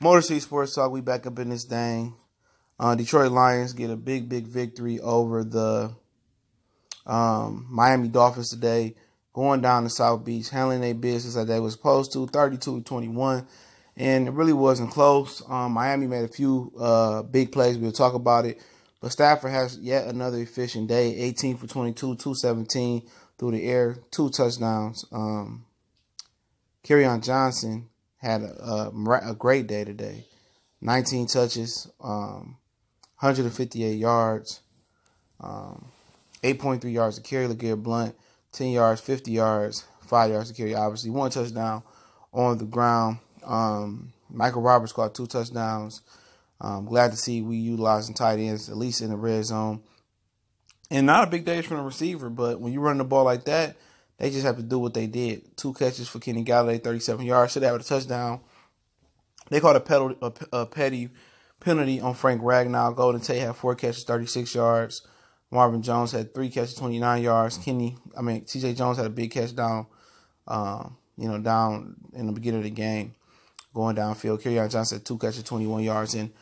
Motor City Sports Talk, we back up in this thing. Detroit Lions get a big victory over the Miami Dolphins today, going down to South Beach, handling their business like they were supposed to, 32-21, and it really wasn't close. Miami made a few big plays. We'll talk about it. But Stafford has yet another efficient day, 18 for 22, 217 through the air, 2 touchdowns. Kerryon Johnson had a great day today. 19 touches, 158 yards, 8.3 yards to carry. LeGarrette Blount, 10 yards, 50 yards, 5 yards to carry. Obviously, 1 touchdown on the ground. Michael Roberts caught 2 touchdowns. Glad to see we utilizing tight ends, at least in the red zone. And not a big day from the receiver, but when you run the ball like that, they just have to do what they did. 2 catches for Kenny Galladay, 37 yards. Should have a touchdown. They called a petty penalty on Frank Ragnow. Golden Tate had 4 catches, 36 yards. Marvin Jones had 3 catches, 29 yards. T.J. Jones had a big catch down in the beginning of the game, going downfield. Kerryon Johnson had 2 catches, 21 yards, and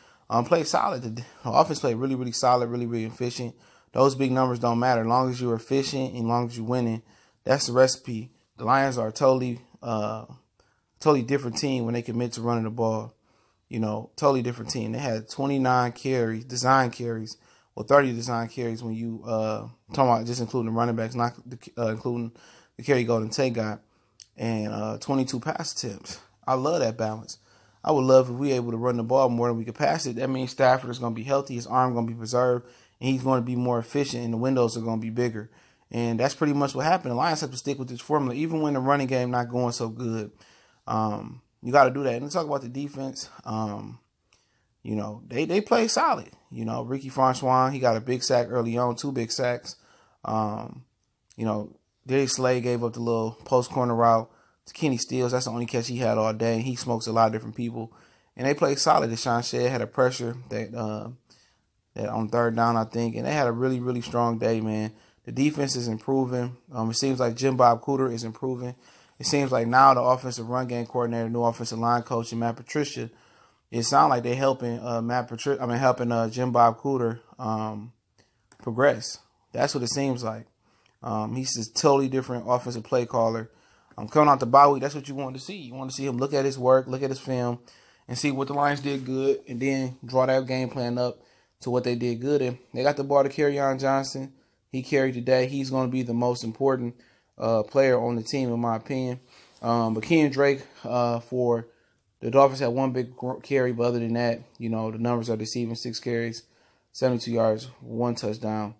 played solid. The offense played really solid, really efficient. Those big numbers don't matter. As long as you're efficient and as long as you're winning, that's the recipe. The Lions are a totally different team when they commit to running the ball. Totally different team. They had 29 carries, design carries, 30 design carries when you talking about just including the running backs, not including the carry Golden Tate got, and 22 pass attempts. I love that balance. I would love if we were able to run the ball more than we could pass it. That means Stafford is going to be healthy, his arm going to be preserved, and he's going to be more efficient, and the windows are going to be bigger. And that's pretty much what happened. The Lions have to stick with this formula, even when the running game not going so good. You got to do that. And let's talk about the defense. They play solid. Ricky Francois, he got a big sack early on, 2 big sacks. Darius Slay gave up the little post corner route to Kenny Stills. That's the only catch he had all day. He smokes a lot of different people. And they played solid. Deshaun Shedd had a pressure that on 3rd down, I think. And they had a really strong day, man. The defense is improving. It seems like Jim Bob Cooter is improving. It seems like now the offensive run game coordinator, new offensive line coach, and Matt Patricia, it sounds like they're helping Jim Bob Cooter progress. That's what it seems like. He's a totally different offensive play caller. Coming out the bye week, that's what you want to see. You want to see him look at his work, look at his film, and see what the Lions did good, and then draw that game plan up to what they did good. And they got the ball to Kerryon Johnson. He carried today. He's going to be the most important player on the team, in my opinion. But Kenyon Drake for the Dolphins had 1 big carry, but other than that, the numbers are deceiving. 6 carries, 72 yards, 1 touchdown.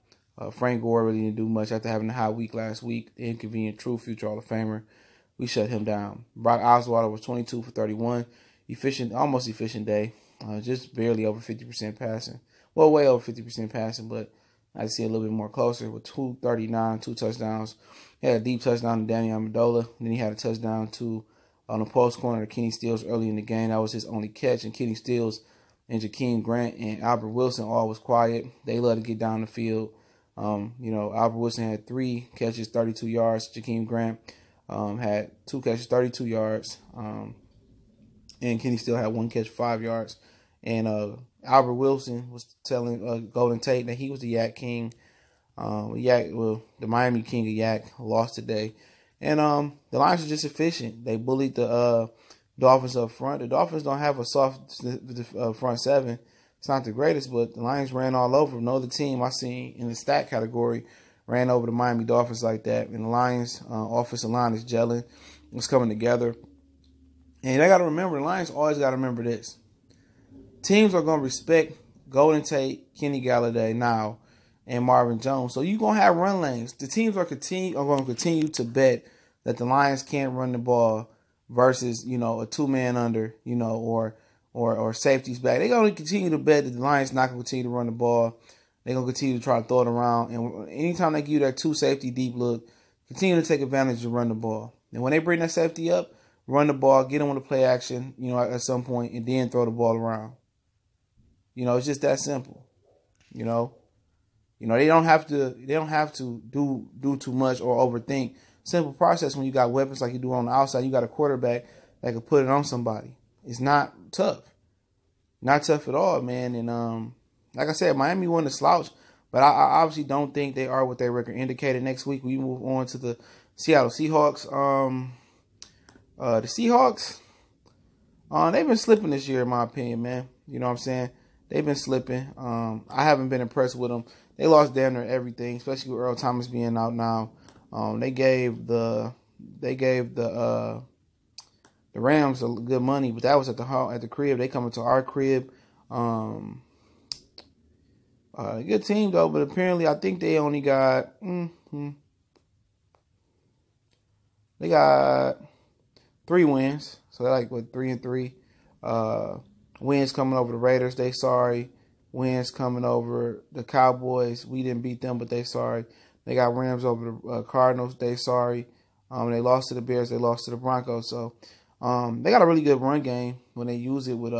Frank Gore really didn't do much after having a high week last week. The inconvenient true future Hall of Famer. We shut him down. Brock Osweiler was 22 for 31. Almost efficient day. Just barely over 50% passing. Well, way over 50% passing, but I see a little bit more closer with 239, 2 touchdowns. He had a deep touchdown to Danny Amendola. Then he had a touchdown on the post corner to Kenny Stills early in the game. That was his only catch. And Kenny Stills and Jakeem Grant and Albert Wilson all was quiet. They love to get down the field. Albert Wilson had 3 catches, 32 yards. Jakeem Grant had 2 catches, 32 yards. And Kenny still had 1 catch, 5 yards. And Albert Wilson was telling Golden Tate that he was the Yak King. The Miami King of Yak lost today. And the Lions are just efficient. They bullied the Dolphins up front. The Dolphins don't have a soft front 7. It's not the greatest, but the Lions ran all over them. No other team I seen in the stat category ran over the Miami Dolphins like that. And the Lions' offensive line is gelling. It's coming together. And they got to remember, the Lions always got to remember this. Teams are going to respect Golden Tate, Kenny Galladay now, and Marvin Jones. So you're going to have run lanes. The teams are going to continue to bet that the Lions can't run the ball versus, a 2-man under, or safeties back. They're going to continue to bet that the Lions not going to continue to run the ball. They're going to continue to try to throw it around. And anytime they give you that 2 safety deep look, continue to take advantage of run the ball. And when they bring that safety up, run the ball, get them on the play action, at some point, and then throw the ball around. It's just that simple. They don't have to do too much or overthink. Simple process when you got weapons like you do on the outside. You got a quarterback that can put it on somebody. It's not tough. not tough at all, man. And like I said, Miami won the slouch, but I obviously don't think they are what their record indicated. Next week we move on to the Seattle Seahawks. The Seahawks, they've been slipping this year, in my opinion, man. You know what I'm saying? They've been slipping. I haven't been impressed with them. They lost damn near everything, especially with Earl Thomas being out now. They gave the Rams a good money, but that was at the crib. They coming to our crib. Good team though, but apparently I think they only got they got 3 wins. So they're like 3-3. Wins coming over the Raiders, they sorry. Wins coming over the Cowboys, we didn't beat them, but they sorry. They got Rams over the Cardinals, they sorry. They lost to the Bears, they lost to the Broncos. So they got a really good run game when they use it with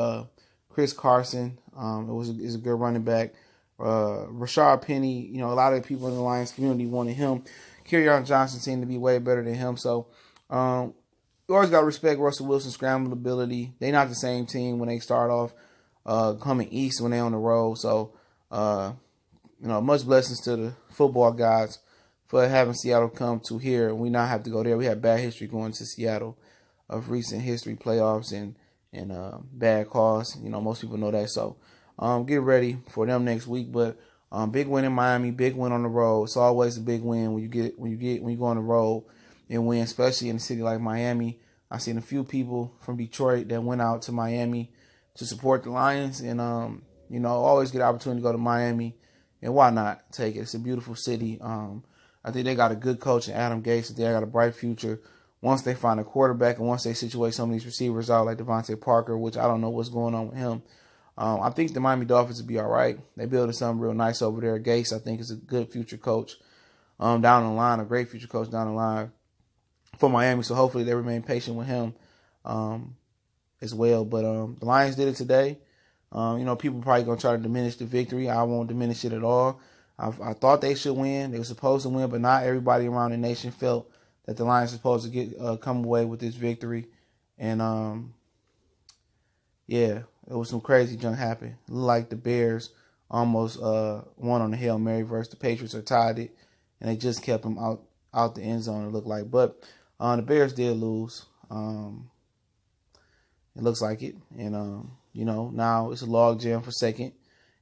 Chris Carson. It's a good running back. Rashard Penny, you know, a lot of people in the Lions community wanted him. Kerryon Johnson seemed to be way better than him. So you always got to respect Russell Wilson's scramble ability. They're not the same team when they start off coming east when they're on the road. So, you know, much blessings to the football guys for having Seattle come to here. We not have to go there. We have bad history going to Seattle of recent history, playoffs and bad calls. You know, most people know that. So get ready for them next week. But big win in Miami, big win on the road. It's always a big win when you go on the road and win, especially in a city like Miami. I've seen a few people from Detroit that went out to Miami to support the Lions, and you know, always get an opportunity to go to Miami, and why not take it? It's a beautiful city. I think they got a good coach in Adam Gase. They got a bright future once they find a quarterback and once they situate some of these receivers out like Devontae Parker, which I don't know what's going on with him. I think the Miami Dolphins will be all right. They building something real nice over there. Gase, I think, is a good future coach down the line, a great future coach down the line for Miami. So hopefully they remain patient with him as well. But the Lions did it today. You know, people probably going to try to diminish the victory. I won't diminish it at all. I thought they should win. They were supposed to win, but not everybody around the nation felt that the Lions were supposed to get come away with this victory. And, yeah, it was some crazy junk happened. It looked like the Bears almost won on the Hail Mary versus the Patriots or tied it, and they just kept them out the end zone, it looked like. But the Bears did lose. It looks like it. And, you know, now it's a log jam for second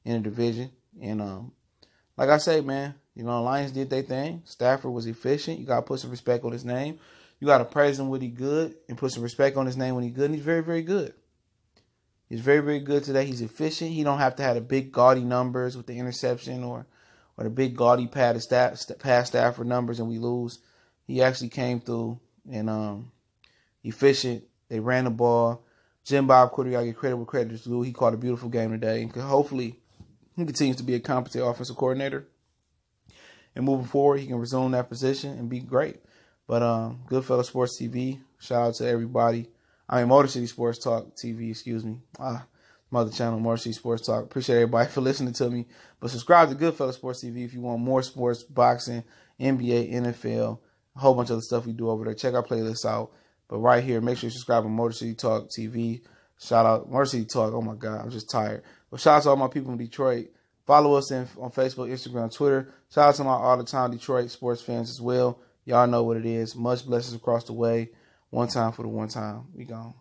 in the division. And, like I say, man, you know, Lions did their thing. Stafford was efficient. You got to put some respect on his name. You got to praise him when he's good and put some respect on his name when he's good. And he's very, very good. He's very, very good today. He's efficient. He don't have to have the big gaudy numbers with the interception or the big gaudy pass Stafford numbers and we lose. He actually came through and efficient. They ran the ball. Jim Bob Cooter, got to get credit where credit is due. He caught a beautiful game today. And hopefully he continues to be a competent offensive coordinator. And moving forward, he can resume that position and be great. But Goodfellas Sports TV, shout out to everybody. Motor City Sports Talk TV, excuse me. Mother channel, Motor City Sports Talk. Appreciate everybody for listening to me. But subscribe to Goodfellas Sports TV if you want more sports, boxing, NBA, NFL, a whole bunch of other stuff we do over there. Check our playlists out. But right here, make sure you subscribe to Motor City Talk TV. Shout out Motor City Talk. Oh, my God, I'm just tired. But shout out to all my people in Detroit. Follow us on Facebook, Instagram, Twitter. Shout out to my all-the-time Detroit sports fans as well. Y'all know what it is. Much blessings across the way. One time for the one time. We gone.